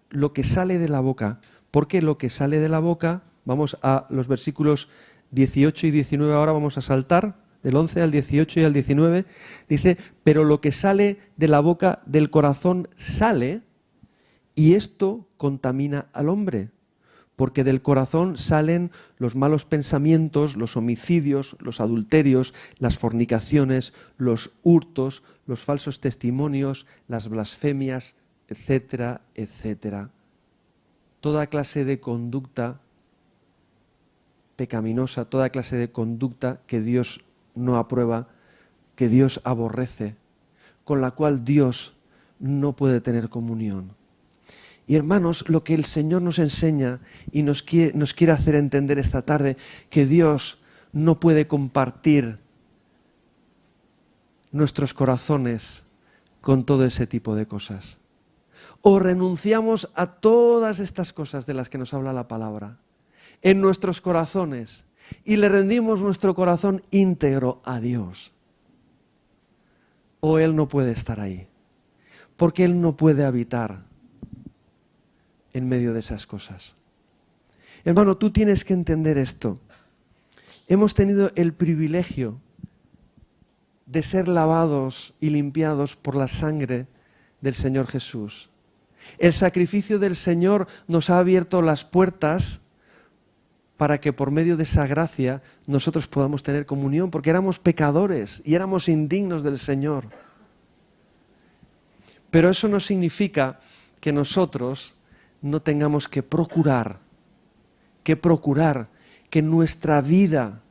Lo que sale de la boca. Porque lo que sale de la boca, vamos a los versículos 18 y 19, ahora vamos a saltar, del 11 al 18 y al 19, dice: pero lo que sale de la boca del corazón sale, y esto contamina al hombre. Porque del corazón salen los malos pensamientos, los homicidios, los adulterios, las fornicaciones, los hurtos, los falsos testimonios, las blasfemias, etcétera, etcétera. Toda clase de conducta pecaminosa, toda clase de conducta que Dios no aprueba, que Dios aborrece, con la cual Dios no puede tener comunión. Y hermanos, lo que el Señor nos enseña y nos quiere hacer entender esta tarde, que Dios no puede compartir nuestros corazones con todo ese tipo de cosas. O renunciamos a todas estas cosas de las que nos habla la palabra en nuestros corazones y le rendimos nuestro corazón íntegro a Dios. O Él no puede estar ahí, porque Él no puede habitar en medio de esas cosas. Hermano, tú tienes que entender esto. Hemos tenido el privilegio de ser lavados y limpiados por la sangre del Señor Jesús. El sacrificio del Señor nos ha abierto las puertas para que por medio de esa gracia nosotros podamos tener comunión, porque éramos pecadores y éramos indignos del Señor. Pero eso no significa que nosotros no tengamos que procurar que nuestra vida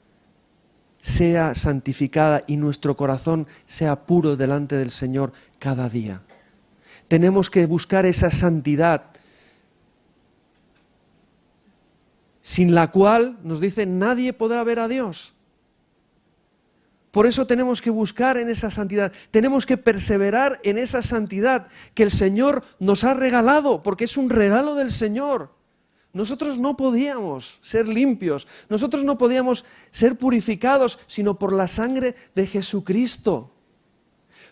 sea santificada y nuestro corazón sea puro delante del Señor cada día. Tenemos que buscar esa santidad, sin la cual, nos dice, nadie podrá ver a Dios. Por eso tenemos que buscar en esa santidad, tenemos que perseverar en esa santidad que el Señor nos ha regalado, porque es un regalo del Señor. Nosotros no podíamos ser limpios, nosotros no podíamos ser purificados, sino por la sangre de Jesucristo.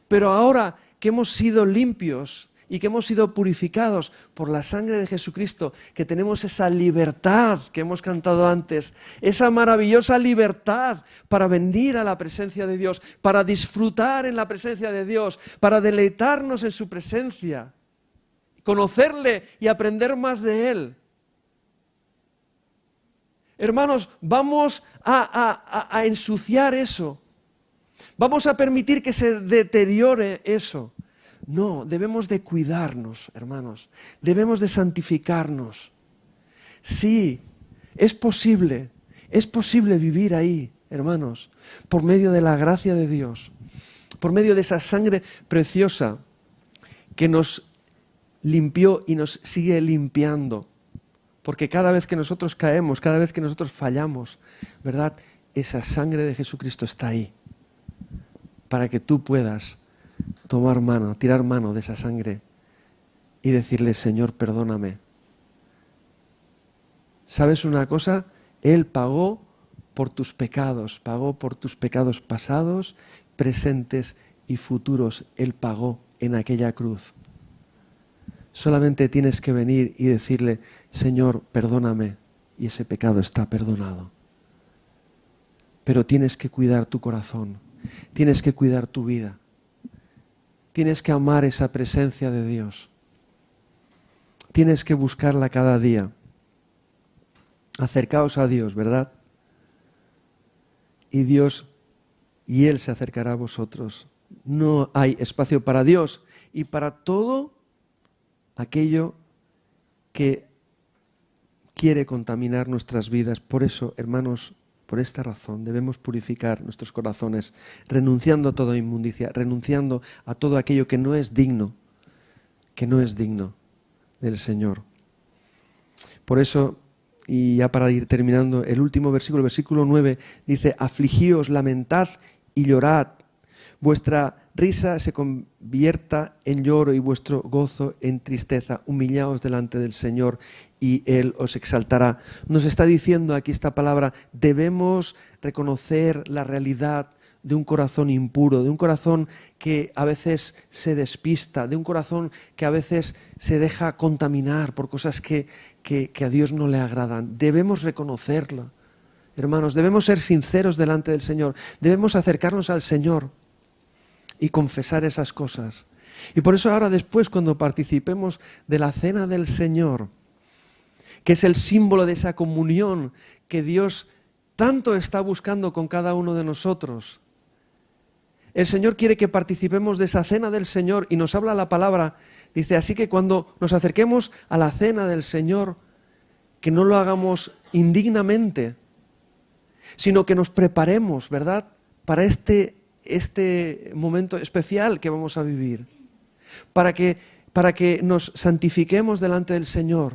Pero ahora que hemos sido limpios y que hemos sido purificados por la sangre de Jesucristo, que tenemos esa libertad que hemos cantado antes, esa maravillosa libertad para venir a la presencia de Dios, para disfrutar en la presencia de Dios, para deleitarnos en su presencia, conocerle y aprender más de Él. Hermanos, vamos a ensuciar eso, vamos a permitir que se deteriore eso. No, debemos de cuidarnos, hermanos, debemos de santificarnos. Sí, es posible vivir ahí, hermanos, por medio de la gracia de Dios, por medio de esa sangre preciosa que nos limpió y nos sigue limpiando. Porque cada vez que nosotros caemos, cada vez que nosotros fallamos, ¿verdad? Esa sangre de Jesucristo está ahí, para que tú puedas tomar mano, tirar mano de esa sangre y decirle: Señor, perdóname. ¿Sabes una cosa? Él pagó por tus pecados pasados, presentes y futuros. Él pagó en aquella cruz. Solamente tienes que venir y decirle: Señor, perdóname, y ese pecado está perdonado. Pero tienes que cuidar tu corazón, tienes que cuidar tu vida. Tienes que amar esa presencia de Dios. Tienes que buscarla cada día. Acercaos a Dios, ¿verdad? Y Él se acercará a vosotros. No hay espacio para Dios y para todo aquello que quiere contaminar nuestras vidas. Por eso, hermanos, Por esta razón debemos purificar nuestros corazones, renunciando a toda inmundicia, renunciando a todo aquello que no es digno del Señor. Por eso, y ya para ir terminando, el último versículo, el versículo 9, dice: afligíos, lamentad y llorad. Vuestra risa se convierta en lloro y vuestro gozo en tristeza. Humillaos delante del Señor y Él os exaltará. Nos está diciendo aquí esta palabra: debemos reconocer la realidad de un corazón impuro, de un corazón que a veces se despista, de un corazón que a veces se deja contaminar por cosas que a Dios no le agradan. Debemos reconocerlo, hermanos, debemos ser sinceros delante del Señor, debemos acercarnos al Señor y confesar esas cosas. Y por eso ahora después, cuando participemos de la cena del Señor, que es el símbolo de esa comunión que Dios tanto está buscando con cada uno de nosotros, el Señor quiere que participemos de esa cena del Señor y nos habla la palabra. Dice, así que cuando nos acerquemos a la cena del Señor, que no lo hagamos indignamente, sino que nos preparemos, ¿verdad?, para este momento especial que vamos a vivir, para que nos santifiquemos delante del Señor,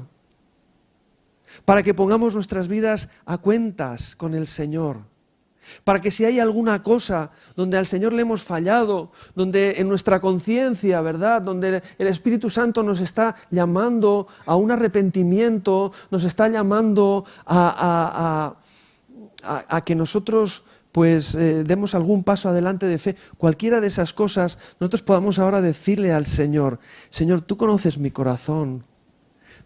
para que pongamos nuestras vidas a cuentas con el Señor, para que si hay alguna cosa donde al Señor le hemos fallado, donde en nuestra conciencia, ¿verdad?, donde el Espíritu Santo nos está llamando a un arrepentimiento, nos está llamando a que nosotros pues demos algún paso adelante de fe, cualquiera de esas cosas, nosotros podamos ahora decirle al Señor: Señor, tú conoces mi corazón,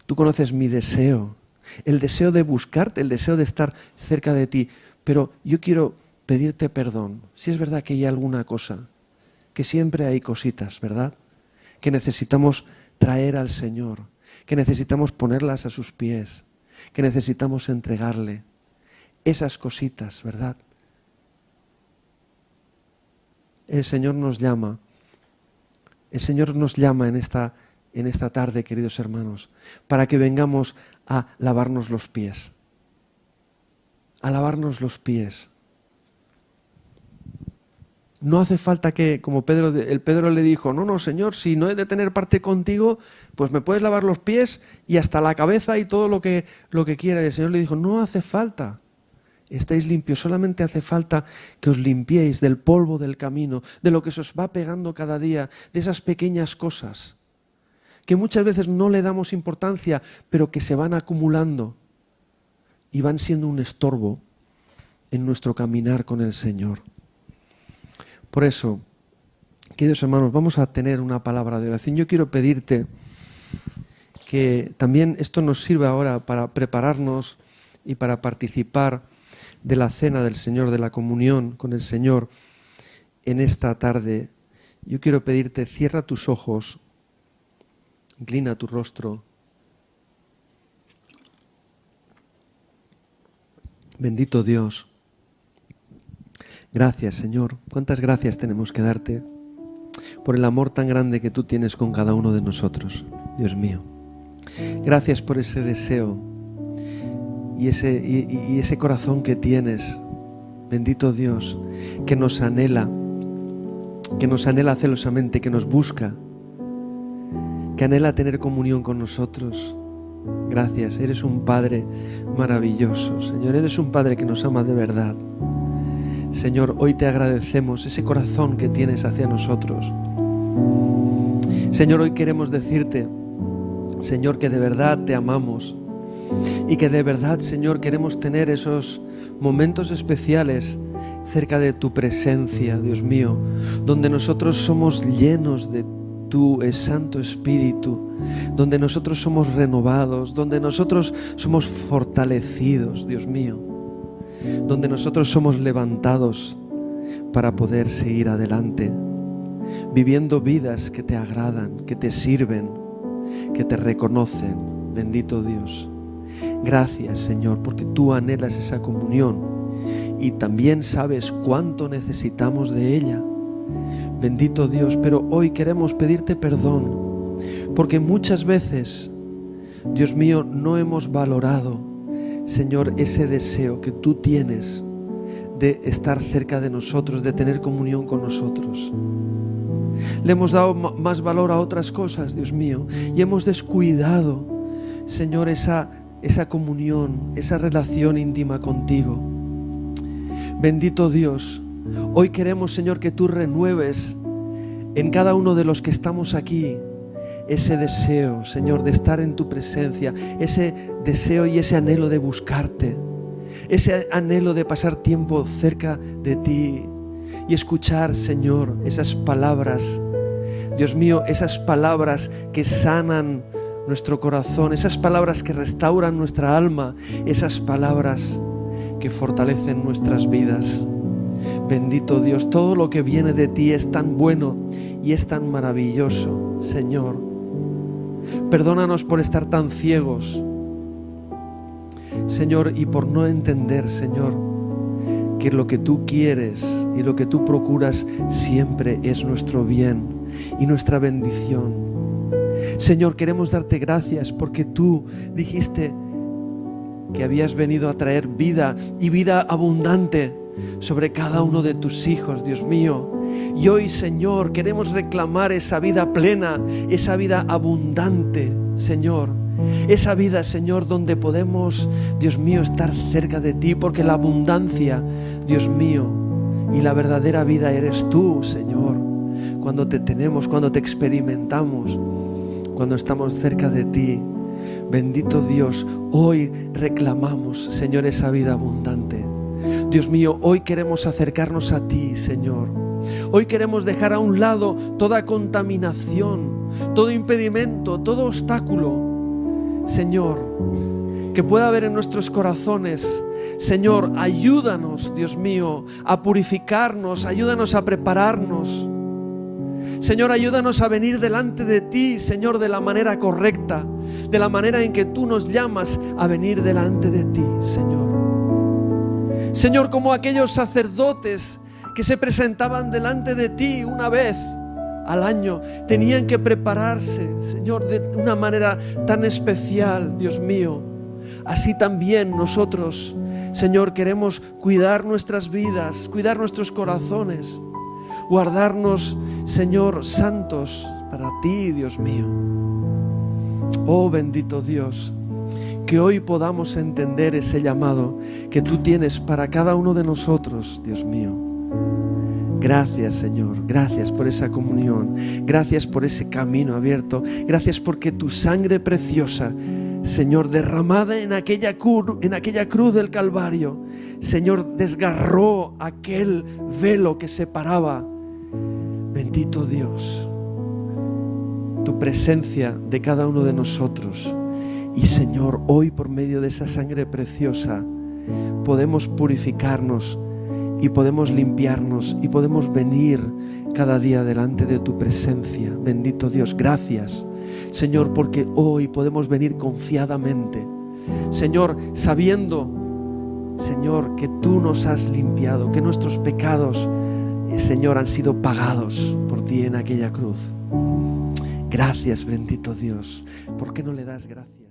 tú conoces mi deseo, el deseo de buscarte, el deseo de estar cerca de ti, pero yo quiero pedirte perdón. Si es verdad que hay alguna cosa, que siempre hay cositas, ¿verdad?, que necesitamos traer al Señor, que necesitamos ponerlas a sus pies, que necesitamos entregarle esas cositas, ¿verdad? El Señor nos llama en esta tarde, queridos hermanos, para que vengamos a lavarnos los pies. A lavarnos los pies. No hace falta que, como Pedro le dijo, no, Señor, si no he de tener parte contigo, pues me puedes lavar los pies y hasta la cabeza y todo lo que quiera. Y el Señor le dijo, no hace falta, estáis limpios, solamente hace falta que os limpiéis del polvo del camino, de lo que se os va pegando cada día, de esas pequeñas cosas, que muchas veces no le damos importancia, pero que se van acumulando y van siendo un estorbo en nuestro caminar con el Señor. Por eso, queridos hermanos, vamos a tener una palabra de oración. Yo quiero pedirte que también esto nos sirva ahora para prepararnos y para participar de la cena del Señor, de la comunión con el Señor en esta tarde. Yo quiero pedirte, cierra tus ojos, inclina tu rostro. Bendito Dios. Gracias, Señor. Cuántas gracias tenemos que darte por el amor tan grande que tú tienes con cada uno de nosotros, Dios mío. Gracias por ese deseo y ese corazón que tienes, bendito Dios, que nos anhela celosamente, que nos busca, que anhela tener comunión con nosotros. Gracias, eres un Padre maravilloso, Señor, eres un Padre que nos ama de verdad. Señor, hoy te agradecemos ese corazón que tienes hacia nosotros. Señor, hoy queremos decirte, Señor, que de verdad te amamos y que de verdad, Señor, queremos tener esos momentos especiales cerca de tu presencia, Dios mío, donde nosotros somos llenos de tu Santo Espíritu, donde nosotros somos renovados, donde nosotros somos fortalecidos, Dios mío, donde nosotros somos levantados para poder seguir adelante, viviendo vidas que te agradan, que te sirven, que te reconocen. Bendito Dios. Gracias, Señor, porque tú anhelas esa comunión y también sabes cuánto necesitamos de ella. Bendito Dios, pero hoy queremos pedirte perdón, porque muchas veces, Dios mío, no hemos valorado, Señor, ese deseo que tú tienes de estar cerca de nosotros, de tener comunión con nosotros. Le hemos dado más valor a otras cosas, Dios mío, y hemos descuidado, Señor, esa comunión, esa relación íntima contigo. Bendito Dios, hoy queremos, Señor, que tú renueves en cada uno de los que estamos aquí ese deseo, Señor, de estar en tu presencia, ese deseo y ese anhelo de buscarte, ese anhelo de pasar tiempo cerca de ti y escuchar, Señor, esas palabras, Dios mío, esas palabras que sanan nuestro corazón, esas palabras que restauran nuestra alma, esas palabras que fortalecen nuestras vidas. Bendito Dios, todo lo que viene de ti es tan bueno y es tan maravilloso, Señor. Perdónanos por estar tan ciegos, Señor, y por no entender, Señor, que lo que tú quieres y lo que tú procuras siempre es nuestro bien y nuestra bendición. Señor, queremos darte gracias porque tú dijiste que habías venido a traer vida y vida abundante sobre cada uno de tus hijos, Dios mío. Y hoy, Señor, queremos reclamar esa vida plena, esa vida abundante, Señor. Esa vida, Señor, donde podemos, Dios mío, estar cerca de ti, porque la abundancia, Dios mío, y la verdadera vida eres tú, Señor. Cuando te tenemos, cuando te experimentamos, cuando estamos cerca de ti. Bendito Dios, hoy reclamamos, Señor, esa vida abundante. Dios mío, hoy queremos acercarnos a ti, Señor. Hoy queremos dejar a un lado toda contaminación, todo impedimento, todo obstáculo, Señor, que pueda haber en nuestros corazones. Señor, ayúdanos, Dios mío, a purificarnos, ayúdanos a prepararnos. Señor, ayúdanos a venir delante de ti, Señor, de la manera correcta, de la manera en que tú nos llamas a venir delante de ti, Señor. Señor, como aquellos sacerdotes que se presentaban delante de ti una vez al año, tenían que prepararse, Señor, de una manera tan especial, Dios mío. Así también nosotros, Señor, queremos cuidar nuestras vidas, cuidar nuestros corazones, guardarnos, Señor, santos para ti, Dios mío. Oh, bendito Dios, que hoy podamos entender ese llamado que tú tienes para cada uno de nosotros, Dios mío. Gracias, Señor, gracias por esa comunión, gracias por ese camino abierto, gracias porque tu sangre preciosa, Señor, derramada en aquella cruz del Calvario, Señor, desgarró aquel velo que separaba. Bendito Dios, tu presencia de cada uno de nosotros. Y Señor, hoy por medio de esa sangre preciosa podemos purificarnos y podemos limpiarnos y podemos venir cada día delante de tu presencia. Bendito Dios, gracias, Señor, porque hoy podemos venir confiadamente, Señor, sabiendo, Señor, que tú nos has limpiado, que nuestros pecados, Señor, han sido pagados por ti en aquella cruz. Gracias, bendito Dios. ¿Por qué no le das gracias?